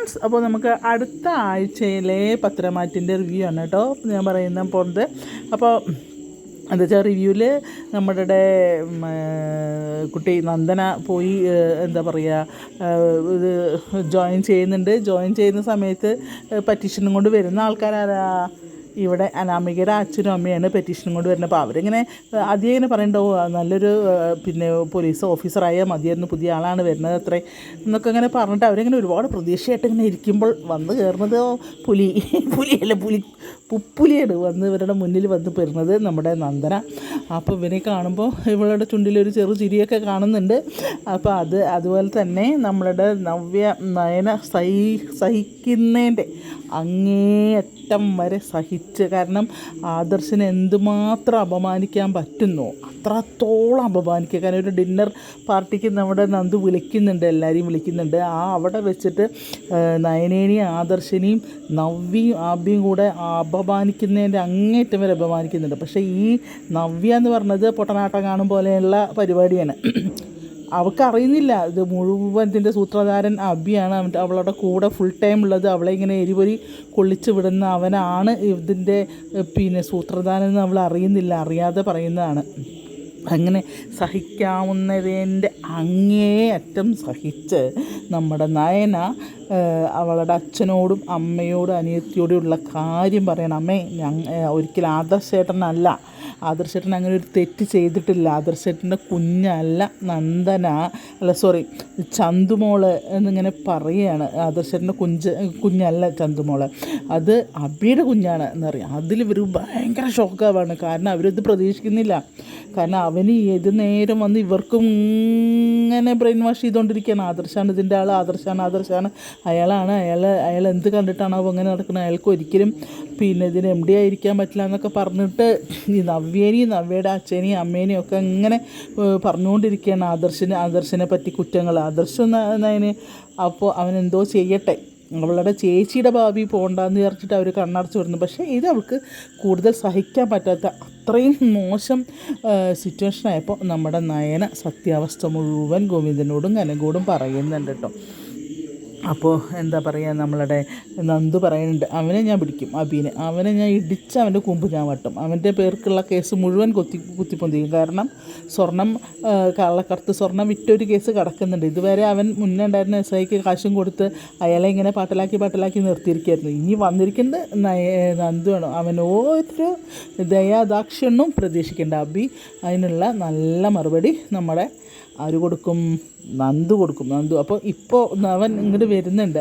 Friends, അപ്പോൾ നമുക്ക് അടുത്ത ആഴ്ചയിലെ പത്രമാറ്റിൻ്റെ റിവ്യൂ ആണ് കേട്ടോ ഞാൻ പറയുന്ന പോകുന്നത്. അപ്പോൾ എന്താ വെച്ചാൽ റിവ്യൂവിൽ നമ്മുടെ കുട്ടി നന്ദന പോയി എന്താ പറയുക ഇത് ജോയിൻ ചെയ്യുന്ന സമയത്ത് പെറ്റീഷനും കൊണ്ട് വരുന്ന ആൾക്കാരാരാ? ഇവിടെ അനാമികയുടെ അച്ഛനും അമ്മയാണ് പെറ്റീഷനും കൊണ്ട് വരുന്നത്. അപ്പോൾ അവരിങ്ങനെ ആദ്യം ഇങ്ങനെ പറയണ്ടാവും നല്ലൊരു പിന്നെ പോലീസ് ഓഫീസറായാൽ മതിയായിരുന്നു, പുതിയ ആളാണ് വരുന്നത് അത്രേ എന്നൊക്കെ ഇങ്ങനെ പറഞ്ഞിട്ട് അവരിങ്ങനെ ഒരുപാട് പ്രതീക്ഷയായിട്ട് ഇങ്ങനെ ഇരിക്കുമ്പോൾ വന്ന് കയറുന്നത് പുലിയാണ് വന്ന് ഇവരുടെ മുന്നിൽ വന്ന് പെരുന്നത് നമ്മുടെ നന്ദന. അപ്പോൾ ഇവനെ കാണുമ്പോൾ ഇവളുടെ ചുണ്ടിലൊരു ചെറു ചിരിയൊക്കെ കാണുന്നുണ്ട്. അപ്പോൾ അതുപോലെ തന്നെ നമ്മളുടെ നയന സഹിക്കുന്നതിൻ്റെ അങ്ങേയറ്റം വരെ സഹിച്ച്, കാരണം ആദർശിനെ എന്തുമാത്രം അപമാനിക്കാൻ പറ്റുന്നോ അത്രത്തോളം അപമാനിക്കുക. കാരണം ഒരു ഡിന്നർ പാർട്ടിക്ക് നമ്മുടെ നന്ദു എല്ലാവരെയും വിളിക്കുന്നുണ്ട്. അവിടെ വെച്ചിട്ട് നയനേനെയും ആദർശിനെയും നവ്യയും ആബിയും കൂടെ അപമാനിക്കുന്നതിൻ്റെ അങ്ങേറ്റം വരെ അപമാനിക്കുന്നുണ്ട്. പക്ഷേ ഈ നവ്യ എന്ന് പറഞ്ഞത് പൊട്ടനാട്ടം കാണും പോലെയുള്ള പരിപാടിയാണ്. അവൾക്കറിയുന്നില്ല ഇത് മുഴുവൻ ഇതിൻ്റെ സൂത്രധാരൻ അബിയാണ്. അവളുടെ കൂടെ ഫുൾ ടൈം ഉള്ളത്. അവളെ ഇങ്ങനെ എരിപൊരി കൊള്ളിച്ച് വിടുന്ന അവനാണ് ഇതിൻ്റെ പിന്നെ സൂത്രധാരൻ എന്ന് അവൾ അറിയുന്നില്ല, അറിയാതെ പറയുന്നതാണ്. അങ്ങനെ സഹിക്കാവുന്നതിൻ്റെ അങ്ങേയറ്റം സഹിച്ച് നമ്മുടെ നയന അവളുടെ അച്ഛനോടും അമ്മയോടും അനിയത്തിയോടുള്ള കാര്യം പറയണം. അമ്മേ, ഒരിക്കലും ആദർശേട്ടൻ അങ്ങനെ ഒരു തെറ്റ് ചെയ്തിട്ടില്ല. ആദർശേട്ടൻ്റെ കുഞ്ഞല്ല ചന്തുമോള് എന്നിങ്ങനെ പറയുകയാണ്. ആദർശേട്ടൻ്റെ കുഞ്ഞല്ല ചന്തുമോള്, അത് അബിയുടെ കുഞ്ഞാണ് എന്നറിയാം. അതിൽ ഇവർ ഭയങ്കര ഷോക്കാവാണ്. കാരണം അവരിത് പ്രതീക്ഷിക്കുന്നില്ല. കാരണം അവന് ഏത് നേരം വന്ന് ഇവർക്കും ഇങ്ങനെ ബ്രെയിൻ വാഷ് ചെയ്തുകൊണ്ടിരിക്കുകയാണ്. ആദർശാണ് ഇതിൻ്റെ ആൾ, ആദർശാണ് അയാളാണ്, അയാൾ എന്ത് കണ്ടിട്ടാണോ അങ്ങനെ നടക്കുന്നത്, അയാൾക്ക് ഒരിക്കലും പിന്നെ ഇതിന് MD ആയിരിക്കാൻ പറ്റില്ല എന്നൊക്കെ പറഞ്ഞിട്ട് ഈ നവ്യയുടെ അച്ഛനെയും അമ്മേനെയും ഒക്കെ ഇങ്ങനെ പറഞ്ഞുകൊണ്ടിരിക്കുകയാണ് ആദർശിനെ പറ്റി കുറ്റങ്ങൾ. അതിന് അപ്പോൾ അവനെന്തോ ചെയ്യട്ടെ, അവളുടെ ചേച്ചിയുടെ ഭാവി പോകണ്ടെന്ന് വിചാരിച്ചിട്ട് അവർ കണ്ണടച്ച് വരുന്നു. പക്ഷേ ഇത് അവൾക്ക് കൂടുതൽ സഹിക്കാൻ പറ്റാത്ത അത്രയും മോശം സിറ്റുവേഷനായപ്പോൾ നമ്മുടെ നയന സത്യാവസ്ഥ മുഴുവൻ ഗോവിന്ദനോടും കനകോടും പറയുന്നുണ്ട് കേട്ടോ. അപ്പോൾ എന്താ പറയുക, നമ്മളുടെ നന്ദു പറയുന്നുണ്ട്, അവനെ ഞാൻ പിടിക്കും, അവനെ ഞാൻ ഇടിച്ച് അവൻ്റെ കുമ്പ് ഞാൻ വട്ടും, അവൻ്റെ പേർക്കുള്ള കേസ് മുഴുവൻ കുത്തിപ്പൊന്തിക്കും. കാരണം കള്ളക്കടത്ത് സ്വർണം വിറ്റൊരു കേസ് കിടക്കുന്നുണ്ട്. ഇതുവരെ അവൻ മുന്നേ ഉണ്ടായിരുന്ന SIക്ക് കാശും കൊടുത്ത് അയാളെ ഇങ്ങനെ പാട്ടലാക്കി നിർത്തിയിരിക്കുകയായിരുന്നു. ഇനി വന്നിരിക്കുന്നത് നന്ദുവാണ്. അവനൊരു ദയാദാക്ഷിണ്യം പ്രതീക്ഷിക്കേണ്ട. അബി അതിനുള്ള നല്ല മറുപടി നമ്മുടെ ആര് കൊടുക്കും? നന്ദു കൊടുക്കും. അപ്പോൾ ഇപ്പോൾ അവൻ ഇങ്ങോട്ട് വരുന്നുണ്ട്.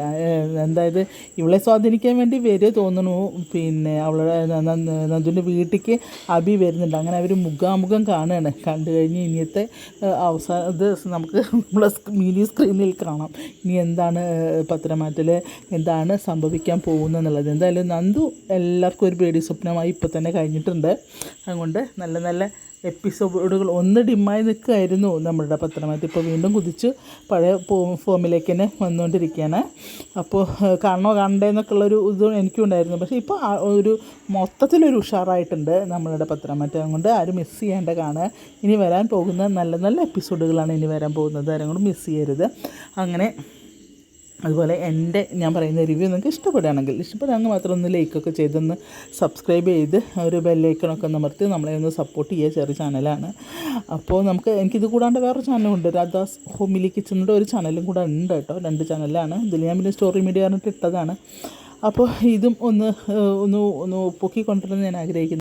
അതായത് ഇവളെ സ്വാധീനിക്കാൻ വേണ്ടി തോന്നുന്നു. പിന്നെ അവളുടെ നന്ദുവിൻ്റെ വീട്ടിലേക്ക് അബി വരുന്നുണ്ട്. അങ്ങനെ അവർ മുഖാമുഖം കാണുകയാണ്. കണ്ടു കഴിഞ്ഞ് ഇനിയത്തെ ഇത് നമുക്ക് നമ്മളെ മിനി സ്ക്രീനിൽ കാണാം. ഇനി എന്താണ് പത്രമാറ്റിൽ എന്താണ് സംഭവിക്കാൻ പോകുന്നതെന്നുള്ളത്. എന്തായാലും നന്ദു എല്ലാവർക്കും ഒരു പേടി സ്വപ്നമായി ഇപ്പോൾ തന്നെ കഴിഞ്ഞിട്ടുണ്ട്. അതുകൊണ്ട് നല്ല എപ്പിസോഡുകൾ ഒന്ന് ഡിമ്മായി നിൽക്കുമായിരുന്നു നമ്മളുടെ പത്രമായിട്ട്. ഇപ്പോൾ വീണ്ടും കുതിച്ച് പഴയ ഫോമിലേക്ക് തന്നെ വന്നുകൊണ്ടിരിക്കുകയാണ്. അപ്പോൾ കാണണ്ടേന്നൊക്കെയുള്ളൊരു ഇത് എനിക്കും ഉണ്ടായിരുന്നു. പക്ഷേ ഇപ്പോൾ ഒരു മൊത്തത്തിലൊരു ഉഷാറായിട്ടുണ്ട് നമ്മളുടെ പത്രമാറ്റ്. അതുകൊണ്ട് ആരും മിസ് ചെയ്യാണ്ട് കാണുക. ഇനി വരാൻ പോകുന്ന നല്ല എപ്പിസോഡുകളാണ് ഇനി വരാൻ പോകുന്നത്. ആരും കൂടെ മിസ് ചെയ്യരുത്. അങ്ങനെ അതുപോലെ ഞാൻ പറയുന്ന റിവ്യൂ നിങ്ങൾക്ക് ഇഷ്ടപ്പെടുകയാണെങ്കിൽ മാത്രം ഒന്ന് ലൈക്കൊക്കെ ചെയ്തൊന്ന് സബ്സ്ക്രൈബ് ചെയ്ത് ഒരു ബെല്ലൈക്കണൊക്കെ അമർത്തി നമ്മളെ ഒന്ന് സപ്പോർട്ട് ചെയ്യുക. ചെറിയ ചാനലാണ്. അപ്പോൾ എനിക്കിത് കൂടാണ്ട് വേറൊരു ചാനലുണ്ട്, രാധാസ് ഹോമിലി കിച്ചണിൻ്റെ ഒരു ചാനലും കൂടെ ഉണ്ട് കേട്ടോ. 2 ചാനലാണ്. ഇതിൽ ഞാൻ പിന്നെ സ്റ്റോറി മീഡിയ പറഞ്ഞിട്ട് ഇട്ടതാണ്. അപ്പോൾ ഇതും ഒന്ന് പൊക്കിക്കൊണ്ടിരുന്ന് ഞാൻ ആഗ്രഹിക്കുന്നു.